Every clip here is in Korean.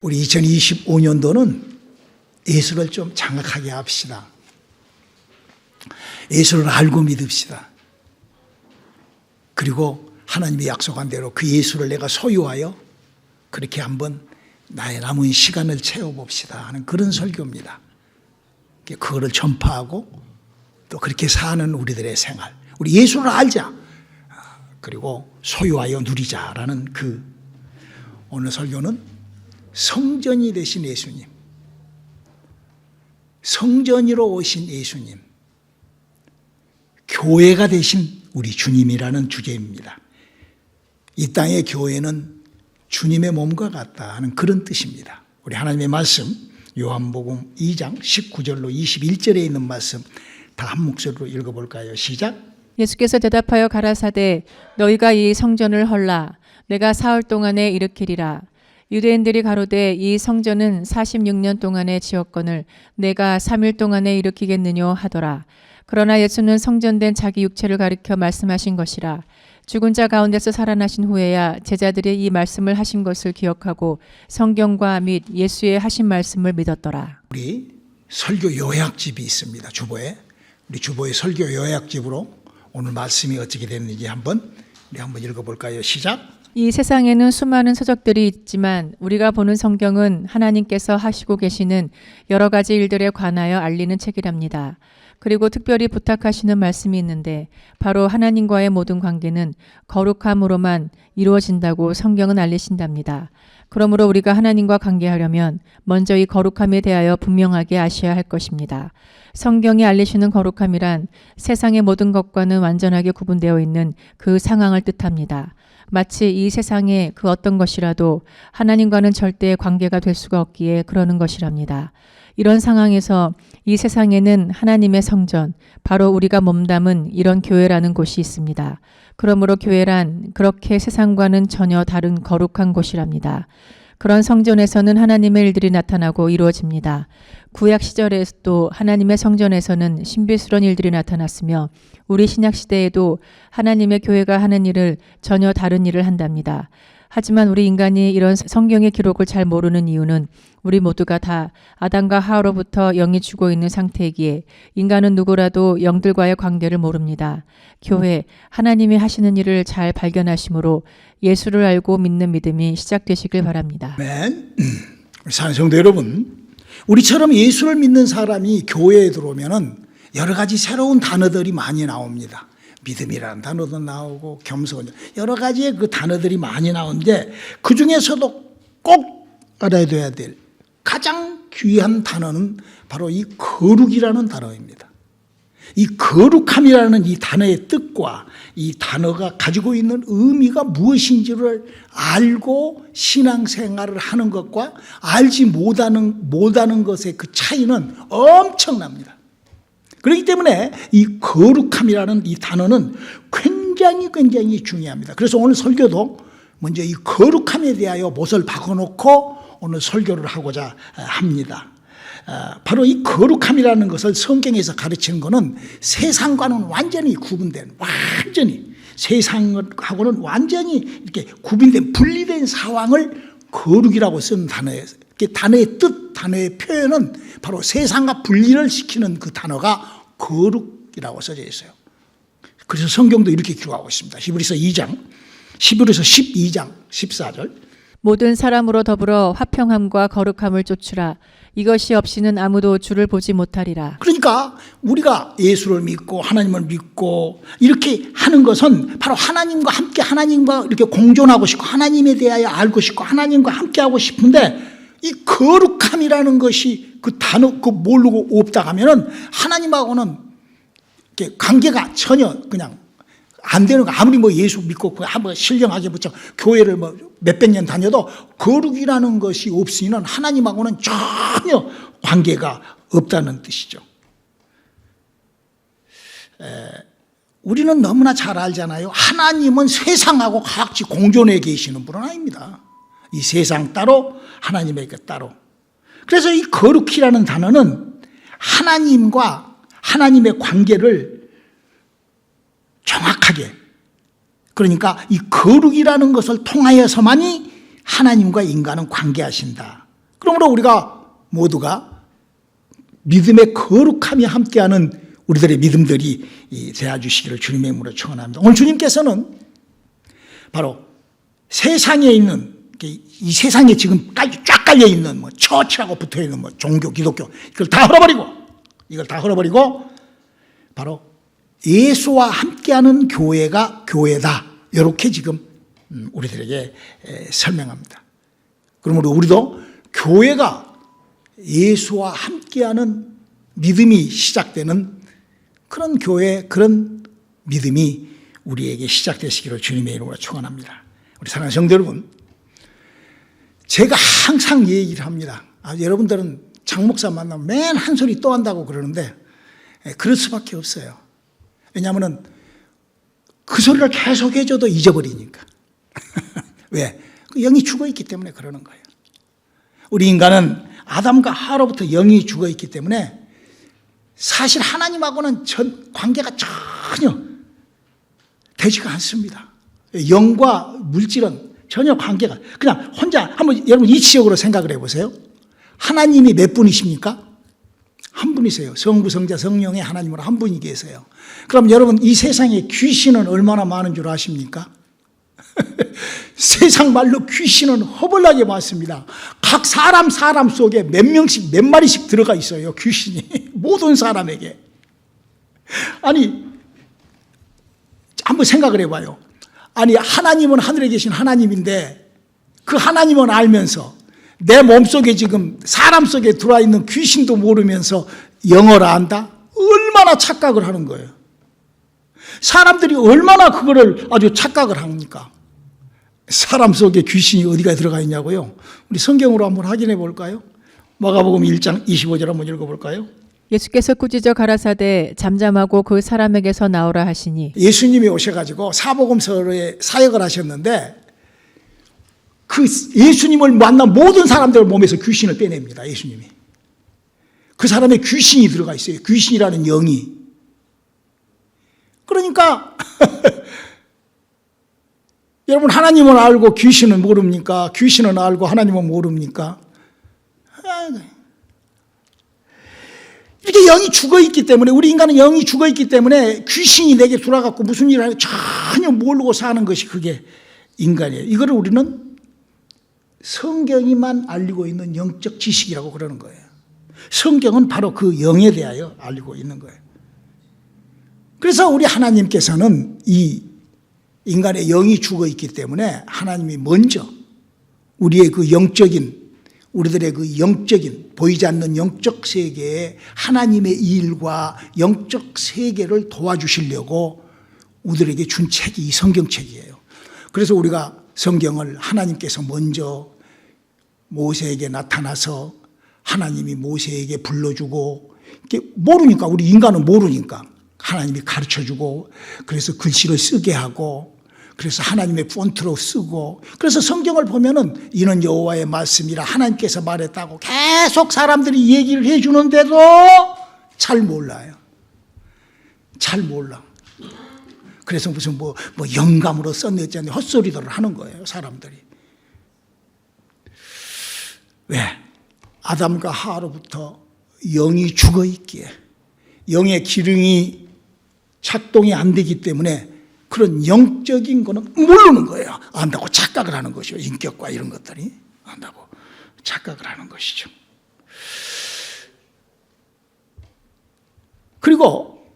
우리 2025년도는 예수를 좀 장악하게 합시다. 예수를 알고 믿읍시다. 그리고 하나님이 약속한 대로 그 예수를 내가 소유하여 그렇게 한번 나의 남은 시간을 채워봅시다 하는 그런 설교입니다. 그거를 전파하고 또 그렇게 사는 우리들의 생활, 우리 예수를 알자, 그리고 소유하여 누리자라는 오늘 설교는 성전이 되신 예수님, 성전으로 오신 예수님, 교회가 되신 우리 주님이라는 주제입니다. 이 땅의 교회는 주님의 몸과 같다 하는 그런 뜻입니다. 우리 하나님의 말씀 요한복음 2장 19절로 21절에 있는 말씀 다 한 목소리로 읽어볼까요? 시작. 예수께서 대답하여 가라사대 너희가 이 성전을 헐라 내가 사흘 동안에 일으키리라. 유대인들이 가로되 이 성전은 46년 동안에 지었거늘 내가 3일 동안에 일으키겠느뇨 하더라. 그러나 예수는 성전된 자기 육체를 가리켜 말씀하신 것이라. 죽은 자 가운데서 살아나신 후에야 제자들이 이 말씀을 하신 것을 기억하고 성경과 및 예수의 하신 말씀을 믿었더라. 우리 설교 요약집이 있습니다. 주보에. 우리 주보의 설교 요약집으로 오늘 말씀이 어떻게 됐는지 우리 한번 읽어볼까요? 시작. 이 세상에는 수많은 서적들이 있지만 우리가 보는 성경은 하나님께서 하시고 계시는 여러 가지 일들에 관하여 알리는 책이랍니다. 그리고 특별히 부탁하시는 말씀이 있는데 바로 하나님과의 모든 관계는 거룩함으로만 이루어진다고 성경은 알리신답니다. 그러므로 우리가 하나님과 관계하려면 먼저 이 거룩함에 대하여 분명하게 아셔야 할 것입니다. 성경이 알리시는 거룩함이란 세상의 모든 것과는 완전하게 구분되어 있는 그 상황을 뜻합니다. 마치 이 세상의 그 어떤 것이라도 하나님과는 절대 관계가 될 수가 없기에 그러는 것이랍니다. 이런 상황에서 이 세상에는 하나님의 성전, 바로 우리가 몸담은 이런 교회라는 곳이 있습니다. 그러므로 교회란 그렇게 세상과는 전혀 다른 거룩한 곳이랍니다. 그런 성전에서는 하나님의 일들이 나타나고 이루어집니다. 구약 시절에도 하나님의 성전에서는 신비스러운 일들이 나타났으며 우리 신약 시대에도 하나님의 교회가 하는 일을 전혀 다른 일을 한답니다. 하지만 우리 인간이 이런 성경의 기록을 잘 모르는 이유는 우리 모두가 다 아담과 하와로부터 영이 죽어 있는 상태이기에 인간은 누구라도 영들과의 관계를 모릅니다. 교회, 하나님이 하시는 일을 잘 발견하심으로 예수를 알고 믿는 믿음이 시작되시길 바랍니다. 아멘. 사랑하는 성도 여러분, 우리처럼 예수를 믿는 사람이 교회에 들어오면은 여러 가지 새로운 단어들이 많이 나옵니다. 믿음이라는 단어도 나오고 겸손, 여러 가지의 그 단어들이 많이 나오는데 그 중에서도 꼭 알아둬야 될 가장 귀한 단어는 바로 이 거룩이라는 단어입니다. 이 거룩함이라는 이 단어의 뜻과 이 단어가 가지고 있는 의미가 무엇인지를 알고 신앙생활을 하는 것과 알지 못하는 것의 그 차이는 엄청납니다. 그렇기 때문에 이 거룩함이라는 이 단어는 굉장히 중요합니다. 그래서 오늘 설교도 먼저 이 거룩함에 대하여 못을 박아놓고 오늘 설교를 하고자 합니다. 바로 이 거룩함이라는 것을 성경에서 가르치는 것은 세상과는 완전히 구분된, 세상하고는 완전히 이렇게 구분된, 분리된 상황을 거룩이라고 쓰는 단어예요. 단어의 뜻, 단어의 표현은 바로 세상과 분리를 시키는 그 단어가 거룩이라고 써져 있어요. 그래서 성경도 이렇게 기록하고 있습니다. 히브리서 12장 14절. 모든 사람으로 더불어 화평함과 거룩함을 쫓으라. 이것이 없이는 아무도 주를 보지 못하리라. 그러니까 우리가 예수를 믿고 하나님을 믿고 이렇게 하는 것은 바로 하나님과 함께, 하나님과 이렇게 공존하고 싶고 하나님에 대하여 알고 싶고 하나님과 함께 하고 싶은데 이 거룩함이라는 것이 그 단어 모르고 없다 하면은 하나님하고는 이렇게 관계가 전혀 그냥 안 되는 거. 아무리 예수 믿고 한번 신령하게 붙여 교회를 몇백 년 다녀도 거룩이라는 것이 없으면 하나님하고는 전혀 관계가 없다는 뜻이죠. 우리는 너무나 잘 알잖아요. 하나님은 세상하고 같이 공존해 계시는 분은 아닙니다. 이 세상 따로, 하나님에게 따로. 그래서 이 거룩이라는 단어는 하나님과 하나님의 관계를 정확하게, 그러니까 이 거룩이라는 것을 통하여서만이 하나님과 인간은 관계하신다. 그러므로 우리가 모두가 믿음의 거룩함이 함께하는 우리들의 믿음들이 되어주시기를 주님의 이름으로 축원합니다. 오늘 주님께서는 바로 세상에 있는, 이 세상에 지금 쫙 깔려 있는 처치하고 붙어 있는 종교, 기독교 이걸 다 헐어버리고 바로 예수와 함께하는 교회가 교회다. 이렇게 지금 우리들에게 설명합니다. 그러므로 우리도 교회가 예수와 함께하는 믿음이 시작되는 그런 교회, 그런 믿음이 우리에게 시작되시기를 주님의 이름으로 축원합니다. 우리 사랑하는 성도 여러분, 제가 항상 이 얘기를 합니다. 여러분들은 장 목사 만나면 맨 한 소리 또 한다고 그러는데 그럴 수밖에 없어요. 왜냐하면 그 소리를 계속 해줘도 잊어버리니까. 왜? 영이 죽어있기 때문에 그러는 거예요. 우리 인간은 아담과 하와로부터 영이 죽어있기 때문에 사실 하나님하고는 관계가 전혀 되지가 않습니다. 영과 물질은 전혀 관계가, 그냥 혼자 한번 여러분 이치적으로 생각을 해보세요. 하나님이 몇 분이십니까? 한 분이세요. 성부, 성자, 성령의 하나님으로 한 분이 계세요. 그럼 여러분 이 세상에 귀신은 얼마나 많은 줄 아십니까? 세상 말로 귀신은 허벌나게 많습니다. 각 사람 속에 몇 명씩 몇 마리씩 들어가 있어요. 귀신이 모든 사람에게. 아니 한번 생각을 해봐요. 아니 하나님은 하늘에 계신 하나님인데 그 하나님은 알면서 내 몸속에 지금 사람 속에 들어와 있는 귀신도 모르면서 영어를 안다? 얼마나 착각을 하는 거예요. 사람들이 얼마나 그거를 아주 착각을 합니까? 사람 속에 귀신이 어디가 들어가 있냐고요? 우리 성경으로 한번 확인해 볼까요? 마가복음 1장 25절 한번 읽어볼까요? 예수께서 꾸짖어 가라사대 잠잠하고 그 사람에게서 나오라 하시니. 예수님이 오셔가지고 사복음서에 사역을 하셨는데 그 예수님을 만난 모든 사람들 몸에서 귀신을 빼냅니다. 예수님이. 그 사람의 귀신이 들어가 있어요. 귀신이라는 영이. 그러니까 여러분 하나님을 알고 귀신은 모릅니까? 귀신은 알고 하나님은 모릅니까? 이렇게 영이 죽어있기 때문에, 우리 인간은 영이 죽어있기 때문에 귀신이 내게 들어와갖고 무슨 일을 하는지 전혀 모르고 사는 것이 그게 인간이에요. 이거를 우리는 성경이만 알리고 있는 영적 지식이라고 그러는 거예요. 성경은 바로 그 영에 대하여 알리고 있는 거예요. 그래서 우리 하나님께서는 이 인간의 영이 죽어있기 때문에 하나님이 먼저 우리의 그 영적인, 우리들의 그 영적인 보이지 않는 영적 세계에 하나님의 일과 영적 세계를 도와주시려고 우리들에게 준 책이 이 성경책이에요. 그래서 우리가 성경을 하나님께서 먼저 모세에게 나타나서 하나님이 모세에게 불러주고, 모르니까, 우리 인간은 모르니까 하나님이 가르쳐주고, 그래서 글씨를 쓰게 하고, 그래서 하나님의 폰트로 쓰고, 그래서 성경을 보면은 이는 여호와의 말씀이라 하나님께서 말했다고 계속 사람들이 얘기를 해주는데도 잘 몰라요. 잘 몰라. 그래서 무슨 뭐 영감으로 썼는지 헛소리들을 하는 거예요, 사람들이. 왜? 아담과 하와로부터 영이 죽어 있기에, 영의 기능이 작동이 안 되기 때문에 그런 영적인 거는 모르는 거예요. 안다고 착각을 하는 것이죠. 인격과 이런 것들이 안다고 착각을 하는 것이죠. 그리고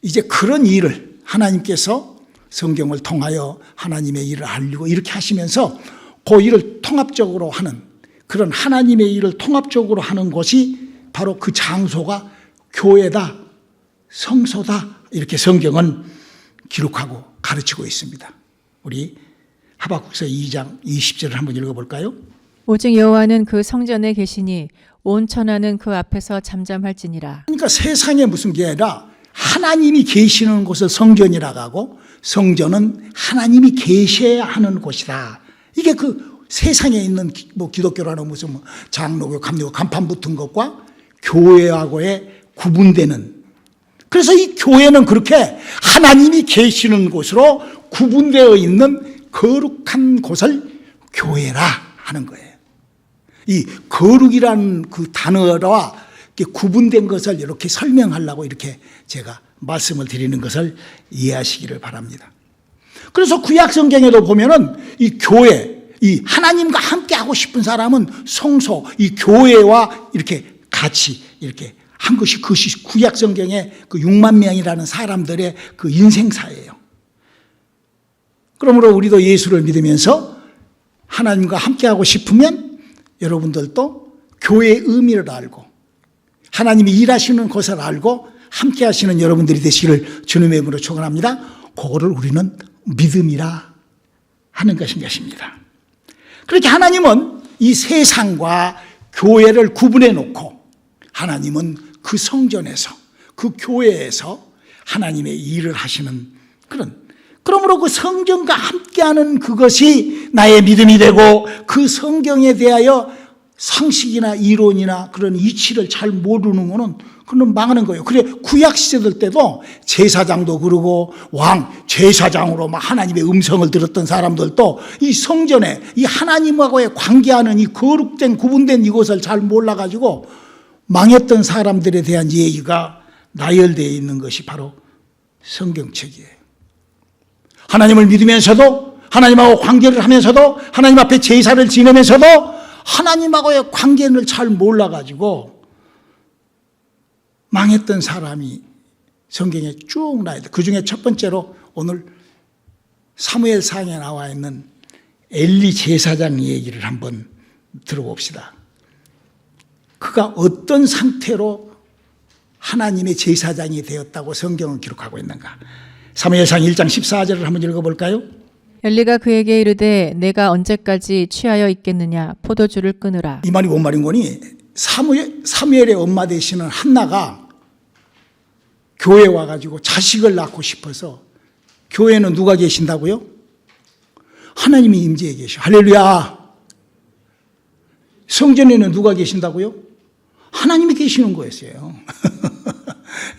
이제 그런 일을 하나님께서 성경을 통하여 하나님의 일을 알리고 이렇게 하시면서 그 일을 통합적으로 하는, 그런 하나님의 일을 통합적으로 하는 것이 바로 그 장소가 교회다, 성소다, 이렇게 성경은 기록하고 가르치고 있습니다. 우리 하박국서 2장 20절을 한번 읽어볼까요? 오직 여호와는 그 성전에 계시니 온 천하는 그 앞에서 잠잠할지니라. 그러니까 세상에 무슨 게 아니라 하나님이 계시는 곳을 성전이라고 하고, 성전은 하나님이 계셔야 하는 곳이다. 이게 그 세상에 있는 기독교라는 무슨 장로교, 감리교, 간판 붙은 것과 교회하고의 구분되는, 그래서 이 교회는 그렇게 하나님이 계시는 곳으로 구분되어 있는 거룩한 곳을 교회라 하는 거예요. 이 거룩이라는 그 단어와 구분된 것을 이렇게 설명하려고 이렇게 제가 말씀을 드리는 것을 이해하시기를 바랍니다. 그래서 구약 성경에도 보면은 이 교회, 이 하나님과 함께 하고 싶은 사람은 성소, 이 교회와 이렇게 같이 이렇게 한 것이 그것이 구약 성경의 그 6만 명이라는 사람들의 그 인생사예요. 그러므로 우리도 예수를 믿으면서 하나님과 함께 하고 싶으면 여러분들도 교회의 의미를 알고 하나님이 일하시는 것을 알고 함께 하시는 여러분들이 되시기를 주님의 이름으로 축원합니다. 그거를 우리는 믿음이라 하는 것입니다. 그렇게 하나님은 이 세상과 교회를 구분해 놓고 하나님은 그 성전에서 그 교회에서 하나님의 일을 하시는 그러므로 그 성경과 함께하는 그것이 나의 믿음이 되고 그 성경에 대하여 상식이나 이론이나 그런 이치를 잘 모르는 거는 그건 망하는 거예요. 그래 구약 시대 때도 제사장도 그러고 왕 제사장으로 막 하나님의 음성을 들었던 사람들도 이 성전에 이 하나님하고의 관계하는 이 거룩된 구분된 이것을 잘 몰라가지고 망했던 사람들에 대한 얘기가 나열되어 있는 것이 바로 성경책이에요. 하나님을 믿으면서도 하나님하고 관계를 하면서도 하나님 앞에 제사를 지내면서도 하나님하고의 관계를 잘 몰라가지고 망했던 사람이 성경에 쭉 나와 있다. 그 중에 첫 번째로 오늘 사무엘상에 나와 있는 엘리 제사장 얘기를 한번 들어봅시다. 그가 어떤 상태로 하나님의 제사장이 되었다고 성경은 기록하고 있는가? 사무엘상 1장 14절을 한번 읽어볼까요? 엘리가 그에게 이르되 내가 언제까지 취하여 있겠느냐 포도주를 끊으라. 이 말이 뭔 말인 거니? 사무엘의 엄마 되시는 한나가 교회에 와가지고 자식을 낳고 싶어서 교회는 누가 계신다고요? 하나님이 임재해 계셔. 할렐루야. 성전에는 누가 계신다고요? 하나님이 계시는 거였어요.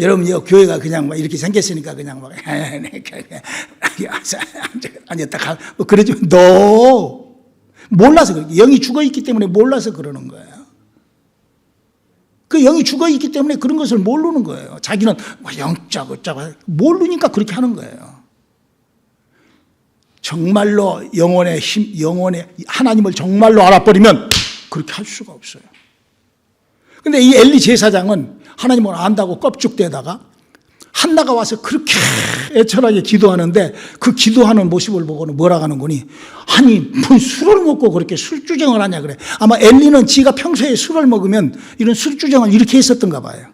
여러분, 교회가 그냥 막 이렇게 생겼으니까 그냥 막, 앉았다, 뭐 그러지만, 너, 몰라서 그래. 영이 죽어 있기 때문에 몰라서 그러는 거예요. 그 영이 죽어 있기 때문에 그런 것을 모르는 거예요. 자기는 영적, 어쩌고, 모르니까 그렇게 하는 거예요. 정말로 영혼의 힘, 하나님을 정말로 알아버리면 그렇게 할 수가 없어요. 근데 이 엘리 제사장은 하나님을 안다고 껍죽대다가 한나가 와서 그렇게 애절하게 기도하는데 그 기도하는 모습을 보고는 뭐라고 하는 거니? 아니, 뭐 술을 먹고 그렇게 술주정을 하냐 그래. 아마 엘리는 지가 평소에 술을 먹으면 이런 술주정을 이렇게 했었던가 봐요.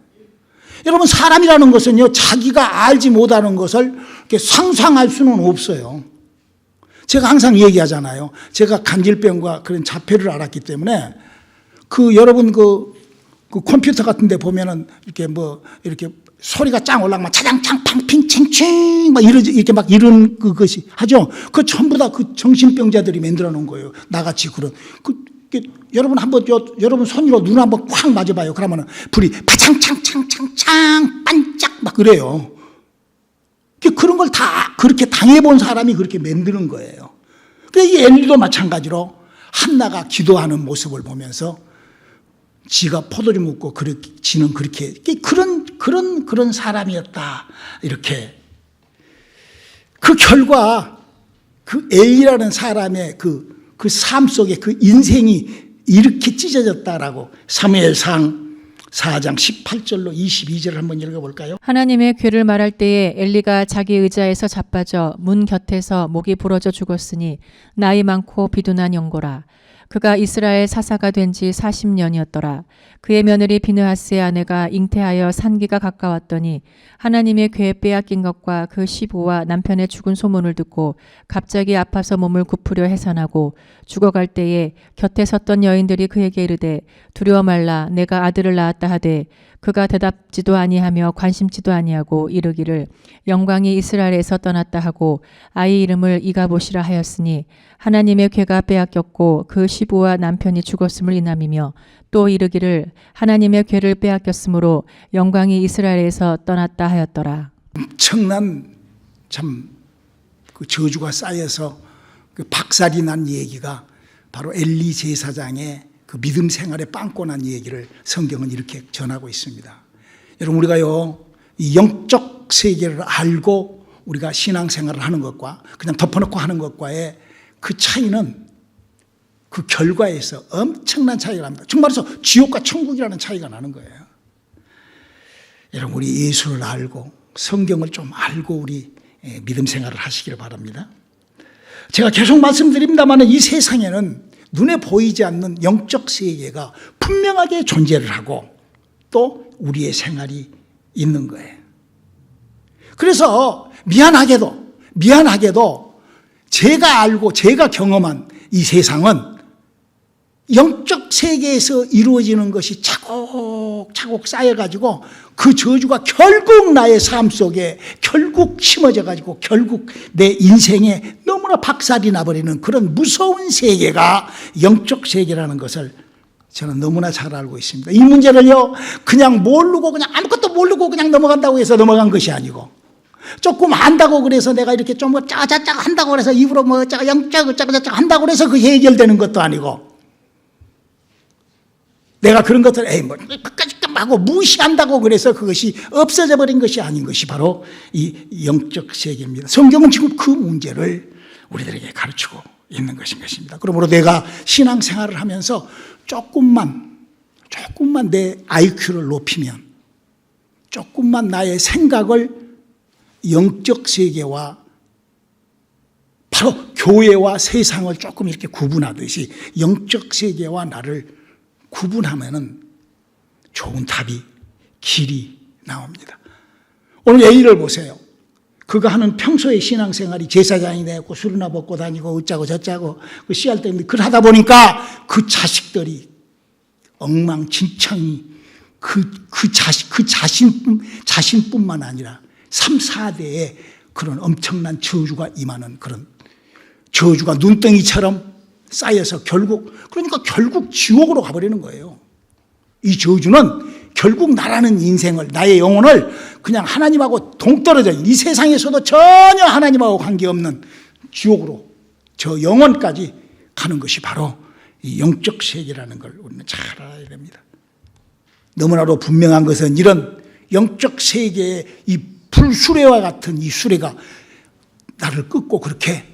여러분, 사람이라는 것은요, 자기가 알지 못하는 것을 이렇게 상상할 수는 없어요. 제가 항상 얘기하잖아요. 제가 간질병과 그런 자폐를 알았기 때문에 여러분 그 컴퓨터 같은 데 보면은 이렇게 소리가 짱 올라가면 차장창 팡핑 챙챙 막 이렇게 막 이런 그것이 하죠. 그 전부 다 그 정신병자들이 만들어 놓은 거예요. 나같이 그런. 여러분 한번 여러분 손으로 눈 한번 콱 맞아봐요. 그러면은 불이 파창창창창창 반짝 막 그래요. 그런 걸 다 그렇게 당해본 사람이 그렇게 만드는 거예요. 그래서 이 엘리도 마찬가지로 한나가 기도하는 모습을 보면서 지가 포도주 먹고 지는 그렇게 그런 사람이었다. 이렇게 그 결과 그 엘리라는 사람의 그 삶 속에 그 인생이 이렇게 찢어졌다라고 사무엘상 4장 18절로 22절을 한번 읽어볼까요? 하나님의 괴를 말할 때에 엘리가 자기 의자에서 자빠져 문 곁에서 목이 부러져 죽었으니 나이 많고 비둔한 영고라. 그가 이스라엘 사사가 된 지 40년이었더라. 그의 며느리 비느하스의 아내가 잉태하여 산기가 가까웠더니 하나님의 괴에 빼앗긴 것과 그 시부와 남편의 죽은 소문을 듣고 갑자기 아파서 몸을 굽으려 해산하고 죽어갈 때에 곁에 섰던 여인들이 그에게 이르되 두려워 말라 내가 아들을 낳았다 하되 그가 대답지도 아니하며 관심지도 아니하고 이르기를 영광이 이스라엘에서 떠났다 하고 아이 이름을 이가봇이라 하였으니 하나님의 괴가 빼앗겼고 그 시부와 남편이 죽었음을 인함이며 또 이르기를 하나님의 괴를 빼앗겼으므로 영광이 이스라엘에서 떠났다 하였더라. 엄청난 참 그 저주가 쌓여서 그 박살이 난 얘기가 바로 엘리 제사장의 그 그 믿음 생활의 빵꾸난 얘기를 성경은 이렇게 전하고 있습니다. 여러분, 우리가요, 이 영적 세계를 알고 우리가 신앙생활을 하는 것과 그냥 덮어놓고 하는 것과의 그 차이는 그 결과에서 엄청난 차이가 납니다. 정말로 지옥과 천국이라는 차이가 나는 거예요. 여러분, 우리 예수를 알고 성경을 좀 알고 우리 믿음 생활을 하시기를 바랍니다. 제가 계속 말씀드립니다만 이 세상에는 눈에 보이지 않는 영적 세계가 분명하게 존재를 하고 또 우리의 생활이 있는 거예요. 그래서 미안하게도 제가 알고 제가 경험한 이 세상은 영적 세계에서 이루어지는 것이 차곡차곡 쌓여가지고 그 저주가 결국 나의 삶 속에 결국 심어져가지고 결국 내 인생에 너무나 박살이 나버리는 그런 무서운 세계가 영적 세계라는 것을 저는 너무나 잘 알고 있습니다. 이 문제를요, 그냥 모르고 그냥 아무것도 모르고 그냥 넘어간다고 해서 넘어간 것이 아니고 조금 안다고 그래서 내가 이렇게 좀 짜자짜 한다고 그래서 입으로 뭐 영적 짜자짜 한다고 그래서 그 해결되는 것도 아니고 내가 그런 것들 뭐 끝까지 하고 무시한다고 그래서 그것이 없어져 버린 것이 아닌 것이 바로 이 영적 세계입니다. 성경은 지금 그 문제를 우리들에게 가르치고 있는 것입니다. 그러므로 내가 신앙생활을 하면서 조금만 내 IQ를 높이면, 조금만 나의 생각을 영적 세계와 바로 교회와 세상을 조금 이렇게 구분하듯이 영적 세계와 나를 구분하면은 좋은 답이, 길이 나옵니다. 오늘 A를 보세요. 그가 하는 평소의 신앙생활이 제사장이 되고 술이나 먹고 다니고 어짜고 저짜고 그 씨알 때문에 그걸 하다 보니까 그 자식들이 엉망진창이 그 자신뿐만 아니라 3, 4대에 그런 엄청난 저주가 임하는 그런 저주가 눈덩이처럼 쌓여서 결국 지옥으로 가버리는 거예요. 이 저주는 결국 나라는 인생을, 나의 영혼을 그냥 하나님하고 동떨어져 이 세상에서도 전혀 하나님하고 관계없는 지옥으로 저 영혼까지 가는 것이 바로 이 영적 세계라는 걸 우리는 잘 알아야 됩니다. 너무나도 분명한 것은 이런 영적 세계의 이 불수레와 같은 이 수레가 나를 끌고 그렇게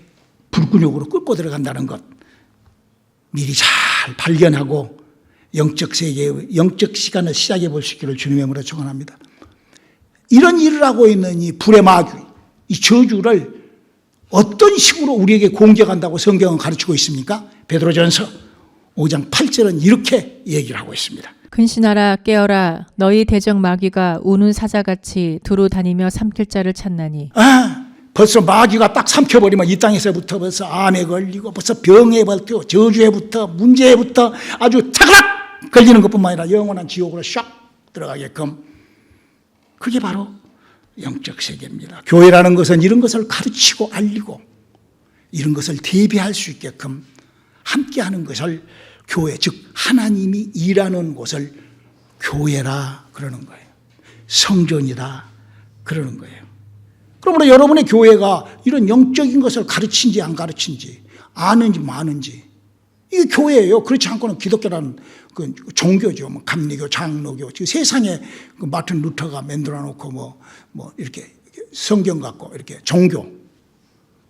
불근육으로 끌고 들어간다는 것, 미리 잘 발견하고 영적 세계의 영적 시간을 시작해 볼 수 있기를 주님의 이름으로 축원합니다. 이런 일을 하고 있는 이 불의 마귀, 이 저주를 어떤 식으로 우리에게 공격한다고 성경은 가르치고 있습니까? 베드로전서 5장 8절은 이렇게 얘기를 하고 있습니다. 근신하라 깨어라 너희 대적 마귀가 우는 사자같이 두루 다니며 삼킬 자를 찾나니. 벌써 마귀가 딱 삼켜버리면 이 땅에서부터 벌써 암에 걸리고 벌써 병에 걸리고 저주에부터 문제에부터 아주 타그락 걸리는 것뿐만 아니라 영원한 지옥으로 샥 들어가게끔, 그게 바로 영적 세계입니다. 교회라는 것은 이런 것을 가르치고 알리고 이런 것을 대비할 수 있게끔 함께하는 것을 교회, 즉 하나님이 일하는 곳을 교회라 그러는 거예요. 성전이다 그러는 거예요. 그러므로 여러분의 교회가 이런 영적인 것을 가르친지 안 가르친지, 아는지 마는지, 이게 교회예요. 그렇지 않고는 기독교라는 그 종교죠. 뭐 감리교, 장로교, 지금 세상에 그 마틴 루터가 만들어 놓고 뭐 이렇게 성경 갖고 이렇게 종교,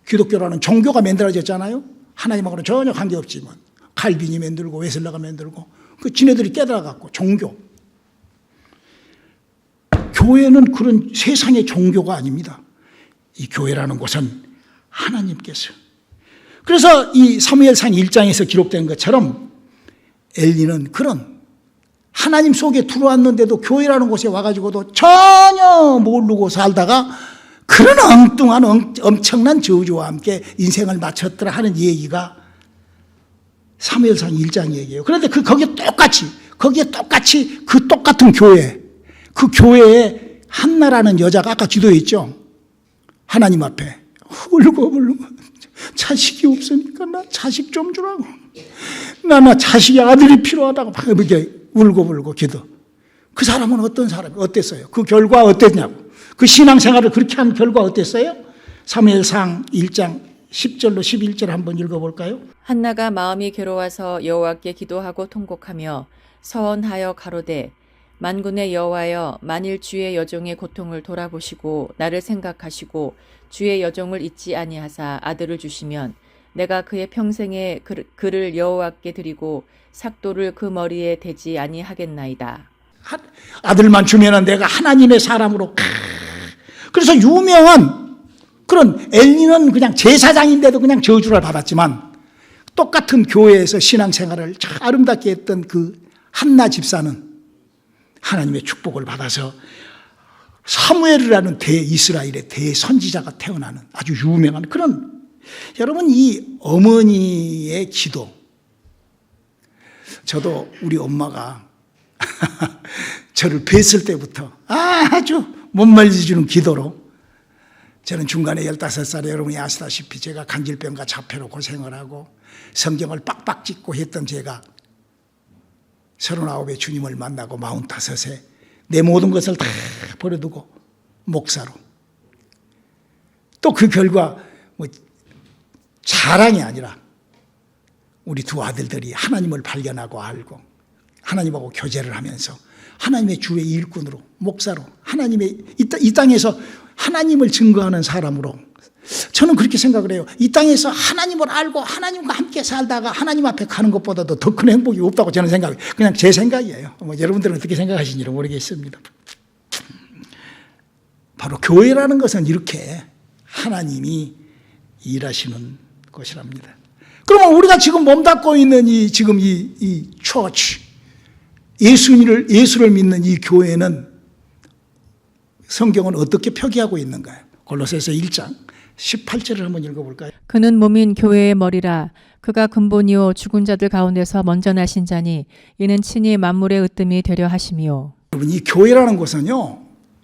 기독교라는 종교가 만들어졌잖아요. 하나님하고는 전혀 관계없지만 칼빈이 만들고 웨슬러가 만들고 그 지네들이 깨달아 갖고 종교. 교회는 그런 세상의 종교가 아닙니다. 이 교회라는 곳은 하나님께서. 그래서 이 사무엘상 1장에서 기록된 것처럼 엘리는 그런 하나님 속에 들어왔는데도 교회라는 곳에 와가지고도 전혀 모르고 살다가 그런 엉뚱한 엄청난 저주와 함께 인생을 마쳤더라 하는 얘기가 사무엘상 1장 얘기예요. 그런데 거기에 똑같이 그 똑같은 교회, 그 교회에 한나라는 여자가 아까 기도했죠. 하나님 앞에 울고 자식이 없으니까 나 자식 좀 주라고, 나 자식이 아들이 필요하다고 막 이렇게 울고 기도. 그 사람은 어떤 사람이 어땠어요? 그 결과 어땠냐고. 그 신앙생활을 그렇게 한 결과 어땠어요? 사무엘상 1장 10절로 11절 한번 읽어볼까요? 한나가 마음이 괴로워서 여호와께 기도하고 통곡하며 서원하여 가로되 만군의 여호와여, 만일 주의 여종의 고통을 돌아보시고 나를 생각하시고 주의 여종을 잊지 아니하사 아들을 주시면 내가 그의 평생에 그를 여호와께 드리고 삭도를 그 머리에 대지 아니하겠나이다. 아들만 주면은 내가 하나님의 사람으로. 그래서 유명한 그런 엘리는 그냥 제사장인데도 그냥 저주를 받았지만 똑같은 교회에서 신앙생활을 참 아름답게 했던 그 한나 집사는 하나님의 축복을 받아서 사무엘이라는 대이스라엘의 대선지자가 태어나는 아주 유명한 그런, 여러분, 이 어머니의 기도. 저도 우리 엄마가 저를 뵀을 때부터 아주 못 말려주는 기도로, 저는 중간에 15살에 여러분이 아시다시피 제가 간질병과 자폐로 고생을 하고 성경을 빡빡 찍고 했던 제가 39에 주님을 만나고 45에 내 모든 것을 다 버려두고 목사로, 또 그 결과 뭐 자랑이 아니라 우리 두 아들들이 하나님을 발견하고 알고 하나님하고 교제를 하면서 하나님의 주의 일꾼으로, 목사로, 하나님의 이 땅에서 하나님을 증거하는 사람으로, 저는 그렇게 생각을 해요. 이 땅에서 하나님을 알고 하나님과 함께 살다가 하나님 앞에 가는 것보다도 더 큰 행복이 없다고 저는 생각해요. 그냥 제 생각이에요. 뭐 여러분들은 어떻게 생각하시는지 모르겠습니다. 바로 교회라는 것은 이렇게 하나님이 일하시는 것이랍니다. 그러면 우리가 지금 몸담고 있는 이 처치, 예수를 믿는 이 교회는 성경은 어떻게 표기하고 있는가요? 골로새서 1장 18절을 한번 읽어볼까요? 그는 몸인 교회의 머리라. 그가 근본이요 죽은 자들 가운데서 먼저 나신 자니 이는 친히 만물의 으뜸이 되려 하심이요. 여러분, 이 교회라는 것은요,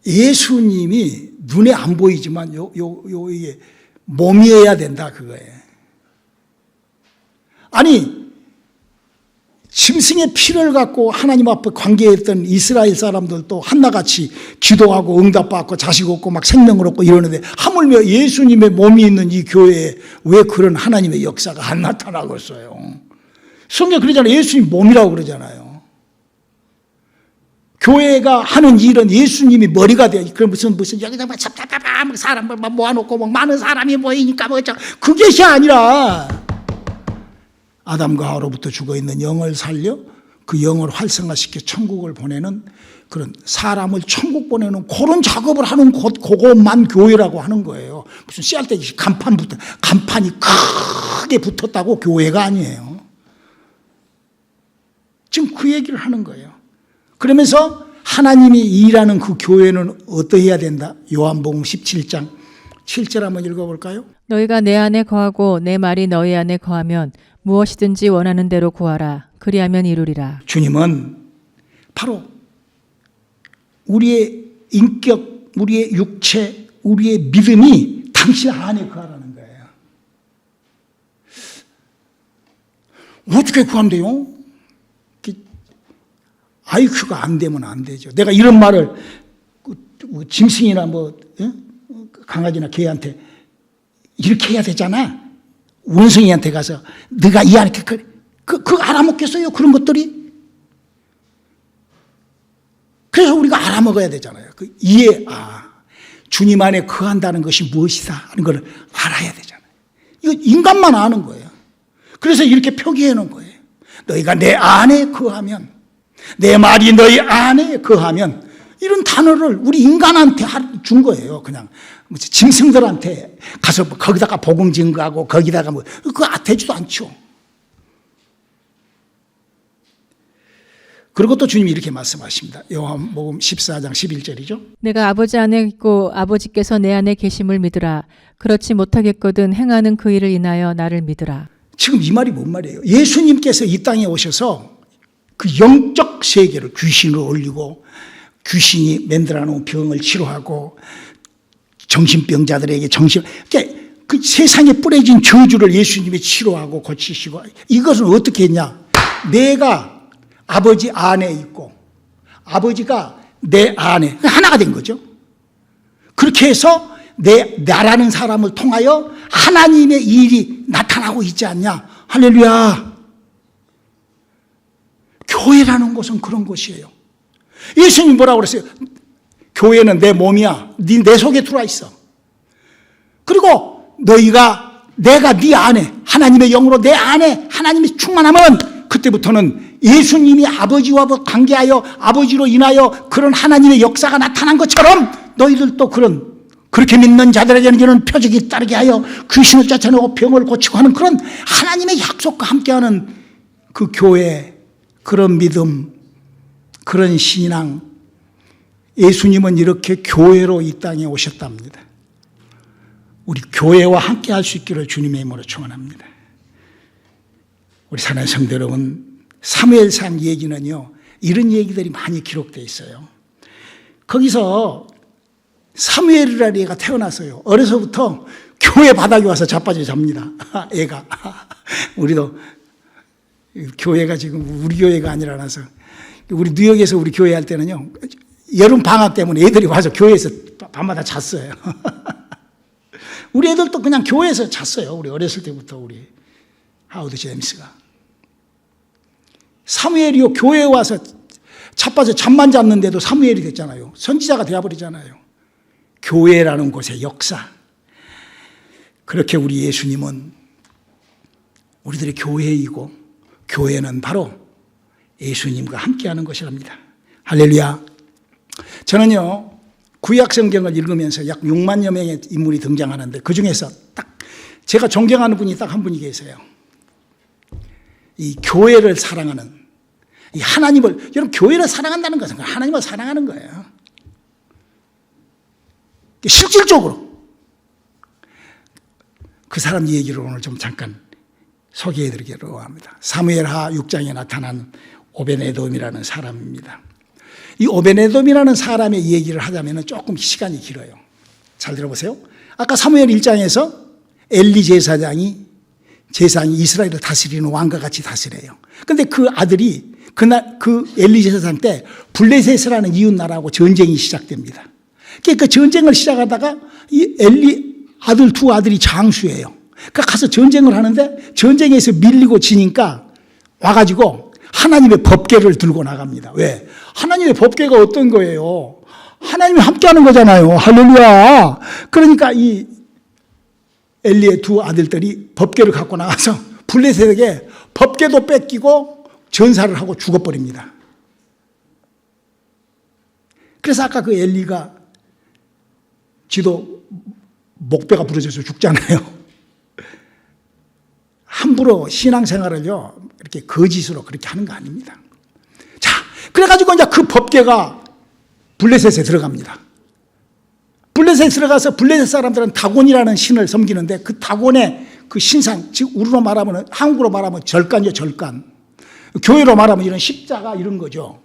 예수님이 눈에 안 보이지만 이게 몸이어야 된다, 그거예요. 아니, 짐승의 피를 갖고 하나님 앞에 관계했던 이스라엘 사람들도 한나같이 기도하고 응답받고 자식 얻고 막 생명을 얻고 이러는데, 하물며 예수님의 몸이 있는 이 교회에 왜 그런 하나님의 역사가 안 나타나겠어요? 성경 그러잖아요. 예수님 몸이라고 그러잖아요. 교회가 하는 일은 예수님이 머리가 돼요. 그 무슨 여기다 막 사람을 막 모아놓고 막 많은 사람이 모이니까 뭐 그것이 아니라 아담과 하와로부터 죽어있는 영을 살려 그 영을 활성화시켜 천국을 보내는, 그런 사람을 천국 보내는 그런 작업을 하는 그것만 교회라고 하는 거예요. 무슨 씨알때기 간판이 크게 붙었다고 교회가 아니에요. 지금 그 얘기를 하는 거예요. 그러면서 하나님이 일하는 그 교회는 어떠해야 된다? 요한복음 17장 7절 한번 읽어볼까요? 너희가 내 안에 거하고 내 말이 너희 안에 거하면 무엇이든지 원하는 대로 구하라. 그리하면 이루리라. 주님은 바로 우리의 인격, 우리의 육체, 우리의 믿음이 당신 안에 거하라는 거예요. 어떻게 구한대요? IQ가 안 되면 안 되죠. 내가 이런 말을 짐승이나 강아지나 개한테 이렇게 해야 되잖아. 원숭이한테 가서 네가 이 안에 그거 알아먹겠어요? 그런 것들이. 그래서 우리가 알아먹어야 되잖아요. 주님 안에 거한다는 것이 무엇이다 하는 걸 알아야 되잖아요. 이거 인간만 아는 거예요. 그래서 이렇게 표기해 놓은 거예요. 너희가 내 안에 거하면, 내 말이 너희 안에 거하면, 이런 단어를 우리 인간한테 준 거예요. 그냥 짐승들한테 가서 거기다가 복음 증거하고 거기다가 그거 되지도 않죠. 그리고 또 주님이 이렇게 말씀하십니다. 요한복음 14장 11절이죠. 내가 아버지 안에 있고 아버지께서 내 안에 계심을 믿으라. 그렇지 못하겠거든 행하는 그 일을 인하여 나를 믿으라. 지금 이 말이 뭔 말이에요? 예수님께서 이 땅에 오셔서 그 영적 세계를, 귀신을 올리고 귀신이 만들어 놓은 병을 치료하고 정신병자들에게 그 세상에 뿌려진 저주를 예수님이 치료하고 고치시고, 이것은 어떻게 했냐? 내가 아버지 안에 있고 아버지가 내 안에 하나가 된 거죠. 그렇게 해서 나라는 사람을 통하여 하나님의 일이 나타나고 있지 않냐. 할렐루야. 교회라는 것은 그런 것이에요. 예수님이 뭐라고 그랬어요? 교회는 내 몸이야. 내 속에 들어와 있어. 그리고 내가 네 안에, 하나님의 영으로 내 안에 하나님이 충만하면 그때부터는 예수님이 아버지와 관계하여 아버지로 인하여 그런 하나님의 역사가 나타난 것처럼 너희들도 그렇게 믿는 자들에게는 이런 표적이 따르게 하여 귀신을 쫓아내고 병을 고치고 하는 그런 하나님의 약속과 함께하는 그 교회, 그런 믿음, 그런 신앙. 예수님은 이렇게 교회로 이 땅에 오셨답니다. 우리 교회와 함께 할 수 있기를 주님의 이름으로 축원합니다. 우리 사랑하는 성도 여러분, 사무엘상 얘기는요, 이런 얘기들이 많이 기록되어 있어요. 거기서 사무엘이라는 애가 태어났어요. 어려서부터 교회 바닥에 와서 자빠져 잡니다. 애가. 우리도 교회가 지금 우리 교회가 아니라서 우리 뉴욕에서 우리 교회 할 때는요, 여름 방학 때문에 애들이 와서 교회에서 밤마다 잤어요. 우리 애들도 그냥 교회에서 잤어요. 우리 어렸을 때부터 우리 하우드 제임스가. 사무엘이요, 교회에 와서 자빠져 잠만 잤는데도 사무엘이 됐잖아요. 선지자가 되어버리잖아요. 교회라는 곳의 역사. 그렇게 우리 예수님은 우리들의 교회이고, 교회는 바로 예수님과 함께하는 것이랍니다. 할렐루야. 저는요, 구약 성경을 읽으면서 약 6만여 명의 인물이 등장하는데 그 중에서 딱 제가 존경하는 분이 딱 한 분이 계세요. 이 교회를 사랑하는, 이 하나님을, 여러분 교회를 사랑한다는 것은 하나님을 사랑하는 거예요. 실질적으로 그 사람 얘기를 오늘 좀 잠깐 소개해드리려고 합니다. 사무엘하 6장에 나타난 오벤에돔이라는 사람입니다. 이 오벤에돔이라는 사람의 얘기를 하자면 조금 시간이 길어요. 잘 들어보세요. 아까 사무엘 1장에서 엘리 제사장이 이스라엘을 다스리는 왕과 같이 다스려요. 그런데 그 아들이 그 엘리 제사장 때 블레셋이라는 이웃 나라하고 전쟁이 시작됩니다. 그 전쟁을 시작하다가 이 엘리 두 아들이 장수예요. 그러니까 가서 전쟁을 하는데 전쟁에서 밀리고 지니까 와가지고 하나님의 법궤를 들고 나갑니다. 왜? 하나님의 법궤가 어떤 거예요? 하나님이 함께하는 거잖아요. 할렐루야. 그러니까 이 엘리의 두 아들들이 법궤를 갖고 나가서 블레셋에게 법궤도 뺏기고 전사를 하고 죽어버립니다. 그래서 아까 그 엘리가 지도 목배가 부러져서 죽잖아요. 함부로 신앙생활을요, 이렇게 거짓으로 그렇게 하는 거 아닙니다. 자, 그래가지고 이제 그 법궤가 블레셋에 들어갑니다. 블레셋에 들어가서 블레셋 사람들은 다곤이라는 신을 섬기는데 그 다곤의 그 신상, 즉 우리로 말하면, 한국으로 말하면 절간이요, 절간. 교회로 말하면 이런 십자가 이런 거죠.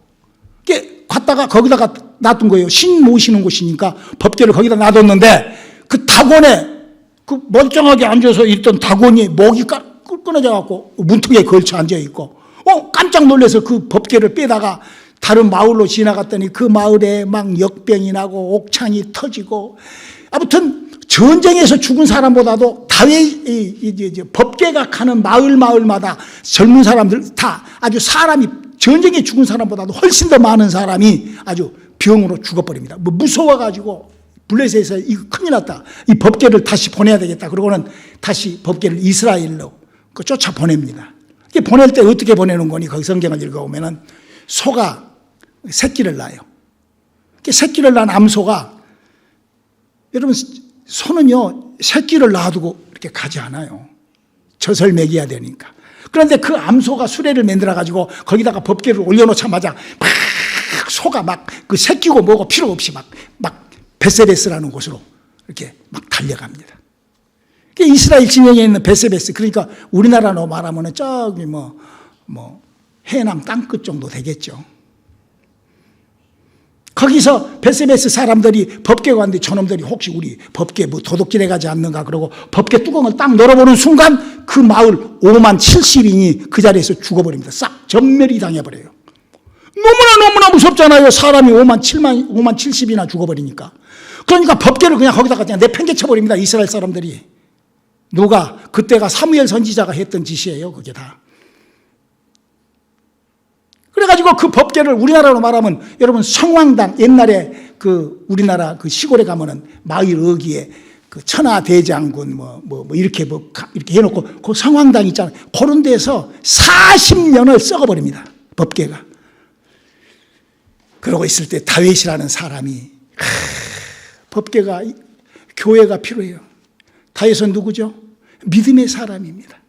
이게 갖다가 거기다가 놔둔 거예요. 신 모시는 곳이니까 법궤를 거기다 놔뒀는데 그 다곤에 그 멀쩡하게 앉아서 있던 다곤이 목이 끊어져 갖고 문턱에 걸쳐 앉아 있고, 깜짝 놀라서 그 법궤를 빼다가 다른 마을로 지나갔더니 그 마을에 막 역병이 나고 옥창이 터지고, 아무튼 전쟁에서 죽은 사람보다도 법궤가 가는 마을마다 젊은 사람들 다 아주 사람이 전쟁에 죽은 사람보다도 훨씬 더 많은 사람이 아주 병으로 죽어버립니다. 무서워가지고 블레셋에서 이거 큰일 났다. 이 법궤를 다시 보내야 되겠다. 그러고는 다시 법궤를 이스라엘로 쫓아 보냅니다. 보낼 때 어떻게 보내는 거니? 거기 성경을 읽어보면은 소가 새끼를 낳아요. 새끼를 낳은 암소가, 여러분 소는요 새끼를 낳아두고 이렇게 가지 않아요. 젖을 먹여야 되니까. 그런데 그 암소가 수레를 만들어 가지고 거기다가 법궤를 올려놓자마자 막 소가 막 그 새끼고 뭐고 필요 없이 막 베세베스라는 곳으로 이렇게 막 달려갑니다. 이스라엘 진영에 있는 베세베스, 그러니까 우리나라로 말하면 저기 해남 땅끝 정도 되겠죠. 거기서 베세베스 사람들이 법궤가 왔는데 저놈들이 혹시 우리 법궤 도둑질해 가지 않는가 그러고 법궤 뚜껑을 딱 열어보는 순간 그 마을 5만 70인이 그 자리에서 죽어버립니다. 싹 전멸이 당해버려요. 너무나 무섭잖아요. 사람이 5만 70이나 죽어버리니까. 그러니까 법궤를 그냥 거기다가 그냥 내팽개쳐 버립니다. 이스라엘 사람들이. 누가? 그때가 사무엘 선지자가 했던 짓이에요. 그게 다. 그래가지고 그 법궤를 우리나라로 말하면 여러분 성황당, 옛날에 그 우리나라 그 시골에 가면은 마을 어귀에 그 천하대장군 이렇게 이렇게 해놓고 그 성황당 있잖아요. 그런 데서 40년을 썩어버립니다. 법궤가. 그러고 있을 때 다윗이라는 사람이 법궤가 교회가 필요해요. 다윗은 누구죠? 믿음의 사람입니다.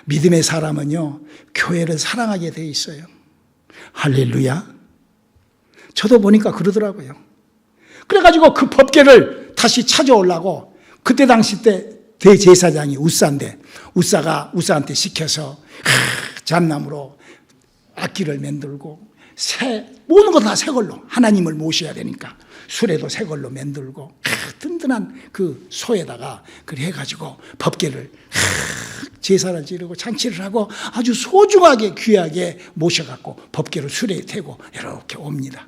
믿음의 사람은요 교회를 사랑하게 돼 있어요. 할렐루야. 저도 보니까 그러더라고요. 그래가지고 그 법궤를 다시 찾아오려고 그때 당시 때 대제사장이 우사인데 우사가 우사한테 시켜서 잣나무로 악기를 만들고 모든 거 다 새 걸로 하나님을 모셔야 되니까 수레도 새 걸로 만들고 든든한 그 소에다가 그래 해가지고 법궤를 제사를 지르고 잔치를 하고 아주 소중하게 귀하게 모셔갖고 법궤를 수레에 태고 이렇게 옵니다.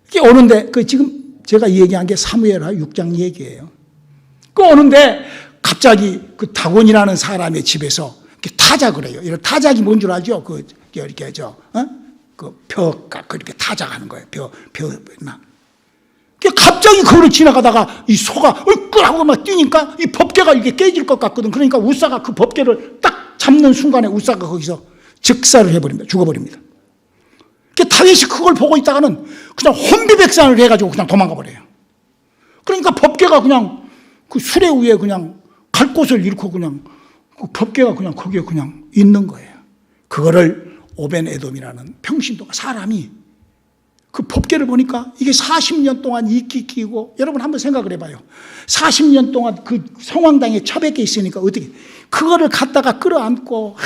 이게 오는데 그 지금 제가 이 얘기한 게 사무엘하 6장 얘기예요. 그 오는데 갑자기 그 다곤이라는 사람의 집에서 타작을 해요. 이런 타작이 뭔 줄 알죠? 그 이렇게 그 벼가 그렇게 타작하는 거예요. 벼나. 갑자기 그걸 지나가다가 이 소가 으끄하고 막 뛰니까 이 법궤가 이렇게 깨질 것 같거든. 그러니까 우사가 그 법궤를 딱 잡는 순간에 우사가 거기서 즉사를 해버립니다. 죽어버립니다. 다윗이 그걸 보고 있다가는 그냥 혼비백산을 해가지고 그냥 도망가 버려요. 그러니까 법궤가 그냥 그 수레 위에 그냥 갈 곳을 잃고 그냥 그 법궤가 그냥 거기에 그냥 있는 거예요. 그거를 오벤에돔이라는 평신도가 사람이 그 법궤를 보니까 이게 40년 동안 이끼 끼고 여러분 한번 생각을 해봐요. 40년 동안 그 성황당에 처박혀 있으니까 어떻게 그거를 갖다가 끌어안고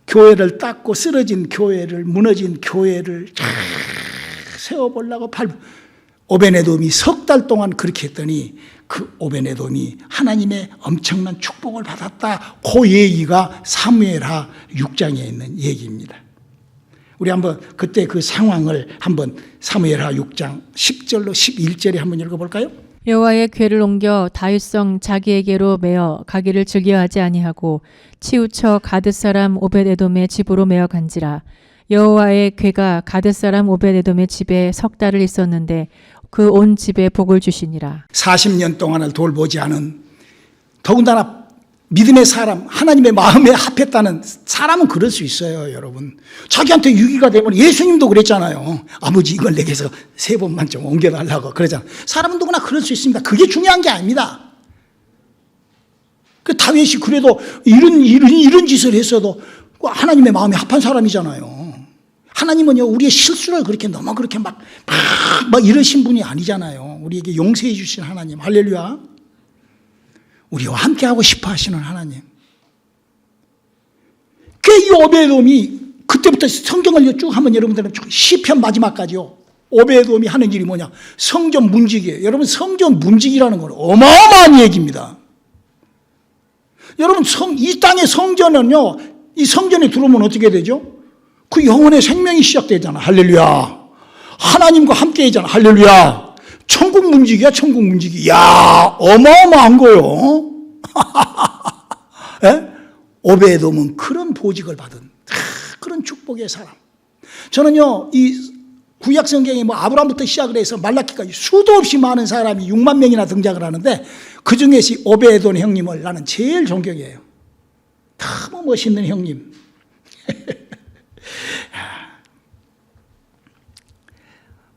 교회를 닦고 쓰러진 교회를 무너진 교회를 세워보려고 오벤에돔이 석 달 동안 그렇게 했더니 그 오벤에돔이 하나님의 엄청난 축복을 받았다. 그 얘기가 사무엘하 6장에 있는 얘기입니다. 우리 한번 그때 그 상황을 한번 사무엘하 6장 10절로 11절에 한번 읽어볼까요? 여호와의 궤를 옮겨 다윗성 자기에게로 메어 가기를 즐겨하지 아니하고 치우쳐 가드 사람 오벳에돔의 집으로 메어 간지라. 여호와의 궤가 가드 사람 오벳에돔의 집에 석 달을 있었는데 그 온 집에 복을 주시니라. 40년 동안을 돌보지 않은 더군다나 믿음의 사람, 하나님의 마음에 합했다는 사람은 그럴 수 있어요, 여러분. 자기한테 유기가 되면 예수님도 그랬잖아요. 아버지 이걸 내게서 3번만 좀 옮겨달라고 그러잖아요. 사람은 누구나 그럴 수 있습니다. 그게 중요한 게 아닙니다. 그 다윗이 그래도 이런 짓을 했어도 하나님의 마음에 합한 사람이잖아요. 하나님은요, 우리의 실수를 그렇게 너무 그렇게 막 이러신 분이 아니잖아요. 우리에게 용서해 주신 하나님. 할렐루야. 우리와 함께하고 싶어 하시는 하나님. 이 오벳에돔이 그때부터 성경을 쭉 한번 여러분들은 시편 마지막까지요. 오벳에돔이 하는 일이 뭐냐? 성전 문지기예요. 여러분 성전 문지기라는 건 어마어마한 얘기입니다. 여러분 이 땅의 성전은요. 이 성전에 들어오면 어떻게 되죠? 그 영혼의 생명이 시작되잖아. 할렐루야. 하나님과 함께이잖아. 할렐루야. 천국 문지기야, 천국 문지기. 야, 어마어마한 거요. 예? 오벳에돔은 그런 보직을 받은 그런 축복의 사람. 저는요, 이 구약 성경에 아브라함부터 시작을 해서 말라기까지 수도 없이 많은 사람이 6만 명이나 등장을 하는데 그 중에 오벳에돔 형님을 나는 제일 존경해요. 너무 멋있는 형님.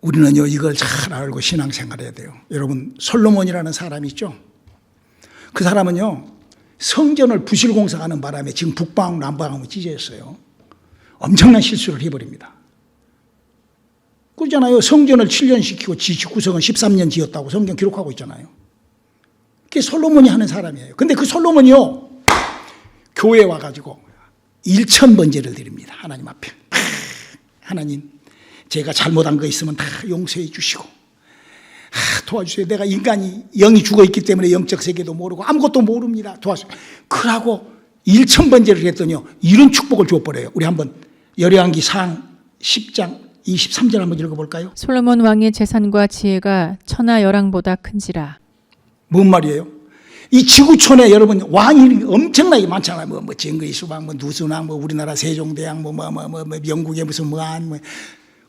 우리는요 이걸 잘 알고 신앙생활해야 돼요. 여러분 솔로몬이라는 사람이 있죠. 그 사람은요 성전을 부실공사하는 바람에 지금 북방 남방하고 찢어졌어요. 엄청난 실수를 해버립니다. 그러잖아요. 성전을 7년 시키고 구성은 13년 지었다고 성경 기록하고 있잖아요. 그게 솔로몬이 하는 사람이에요. 근데 그 솔로몬이요 교회에 와가지고 1,000번제를 드립니다. 하나님 앞에. 하나님 제가 잘못한 거 있으면 다 용서해 주시고 도와주세요. 내가 인간이 영이 죽어있기 때문에 영적 세계도 모르고 아무것도 모릅니다. 도와주세요. 그러고 1,000번제를 했더니요 이런 축복을 줘버려요. 우리 한번 열왕기상 10장 23절 한번 읽어볼까요? 솔로몬 왕의 재산과 지혜가 천하 열왕보다 큰지라. 뭔 말이에요? 이 지구촌에 여러분 왕이 엄청나게 많잖아요. 뭐 징그리 수박, 뭐 누수왕, 뭐 우리나라 세종대왕, 뭐 영국의 무슨 뭐한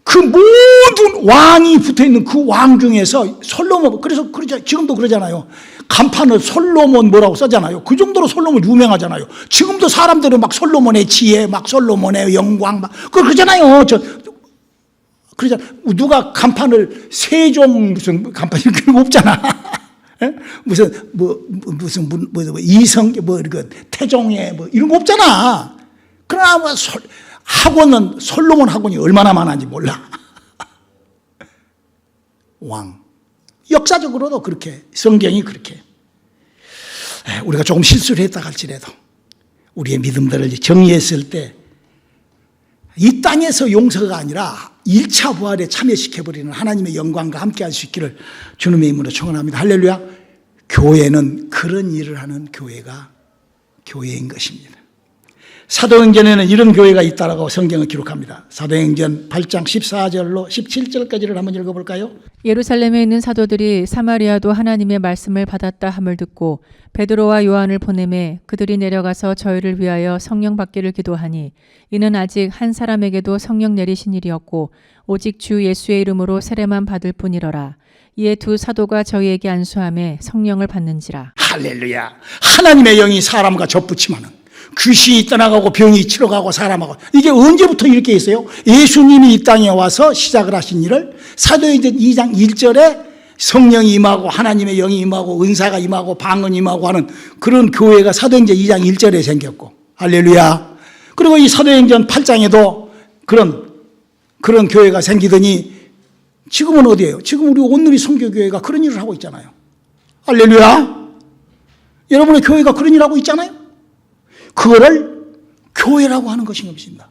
그 모든 왕이 붙어 있는 그 왕 중에서 솔로몬, 그래서 지금도 그러잖아요. 간판을 솔로몬 뭐라고 써잖아요. 그 정도로 솔로몬 유명하잖아요. 지금도 사람들은 막 솔로몬의 지혜, 막 솔로몬의 영광, 막 그러잖아요. 그러잖아. 누가 간판을 세종 무슨 간판이 그런 거 없잖아. 무슨 이성 이거 태종의 뭐 이런 거 없잖아. 그러나 뭐 학원은 솔로몬 학원이 얼마나 많은지 몰라. 왕. 역사적으로도 그렇게 성경이 그렇게 우리가 조금 실수를 했다 할지라도 우리의 믿음들을 정리했을 때 이 땅에서 용서가 아니라 1차 부활에 참여시켜버리는 하나님의 영광과 함께 할 수 있기를 주님의 이름으로 축원합니다. 할렐루야. 교회는 그런 일을 하는 교회가 교회인 것입니다. 사도행전에는 이런 교회가 있다라고 성경은 기록합니다. 사도행전 8장 14절로 17절까지를 한번 읽어볼까요? 예루살렘에 있는 사도들이 사마리아도 하나님의 말씀을 받았다 함을 듣고 베드로와 요한을 보내매 그들이 내려가서 저희를 위하여 성령 받기를 기도하니 이는 아직 한 사람에게도 성령 내리신 일이었고 오직 주 예수의 이름으로 세례만 받을 뿐이러라. 이에 두 사도가 저희에게 안수하며 성령을 받는지라. 할렐루야. 하나님의 영이 사람과 접붙이면은 귀신이 떠나가고 병이 치러가고 사람하고 이게 언제부터 이렇게 했어요? 예수님이 이 땅에 와서 시작을 하신 일을 사도행전 2장 1절에 성령이 임하고 하나님의 영이 임하고 은사가 임하고 방언이 임하고 하는 그런 교회가 사도행전 2장 1절에 생겼고 할렐루야. 그리고 이 사도행전 8장에도 그런 교회가 생기더니 지금은 어디예요? 지금 우리 온누리 선교교회가 그런 일을 하고 있잖아요. 할렐루야. 여러분의 교회가 그런 일을 하고 있잖아요. 그거를 교회라고 하는 것인 것입니다.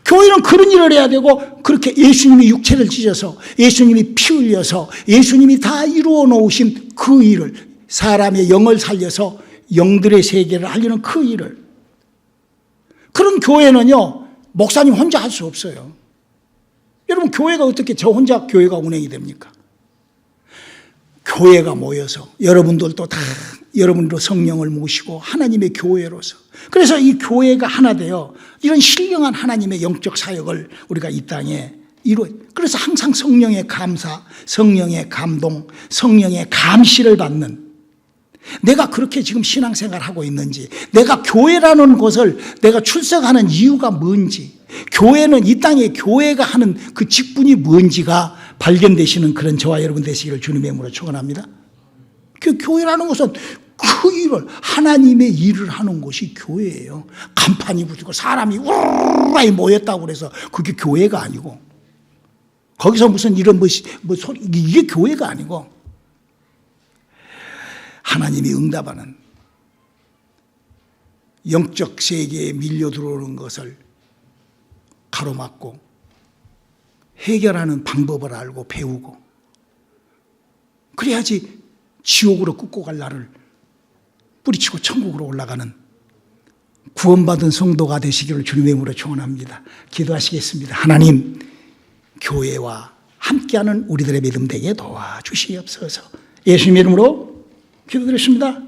교회는 그런 일을 해야 되고 그렇게 예수님이 육체를 찢어서 예수님이 피 흘려서 예수님이 다 이루어 놓으신 그 일을 사람의 영을 살려서 영들의 세계를 알리는 그 일을 그런 교회는요 목사님 혼자 할 수 없어요. 여러분 교회가 어떻게 저 혼자 교회가 운행이 됩니까? 교회가 모여서 여러분들도 다 여러분도 성령을 모시고 하나님의 교회로서 그래서 이 교회가 하나 되어 이런 신령한 하나님의 영적 사역을 우리가 이 땅에 이루어요. 그래서 항상 성령의 감사, 성령의 감동, 성령의 감시를 받는 내가 그렇게 지금 신앙생활을 하고 있는지 내가 교회라는 곳을 내가 출석하는 이유가 뭔지 교회는 이 땅에 교회가 하는 그 직분이 뭔지가 발견되시는 그런 저와 여러분 되시기를 주님의 이름으로 축원합니다. 그 교회라는 것은 그 일을 하나님의 일을 하는 곳이 교회예요. 간판이 붙이고 사람이 우르르 모였다고 그래서 그게 교회가 아니고 거기서 무슨 이런 뭐 소리 이게 교회가 아니고 하나님이 응답하는 영적 세계에 밀려 들어오는 것을 가로막고 해결하는 방법을 알고 배우고 그래야지 지옥으로 끄고 갈 나를 뿌리치고 천국으로 올라가는 구원받은 성도가 되시기를 주님의 이름으로 축원합니다. 기도하시겠습니다. 하나님 교회와 함께하는 우리들의 믿음 되게 도와주시옵소서. 예수님의 이름으로 기도드렸습니다.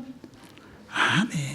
아멘.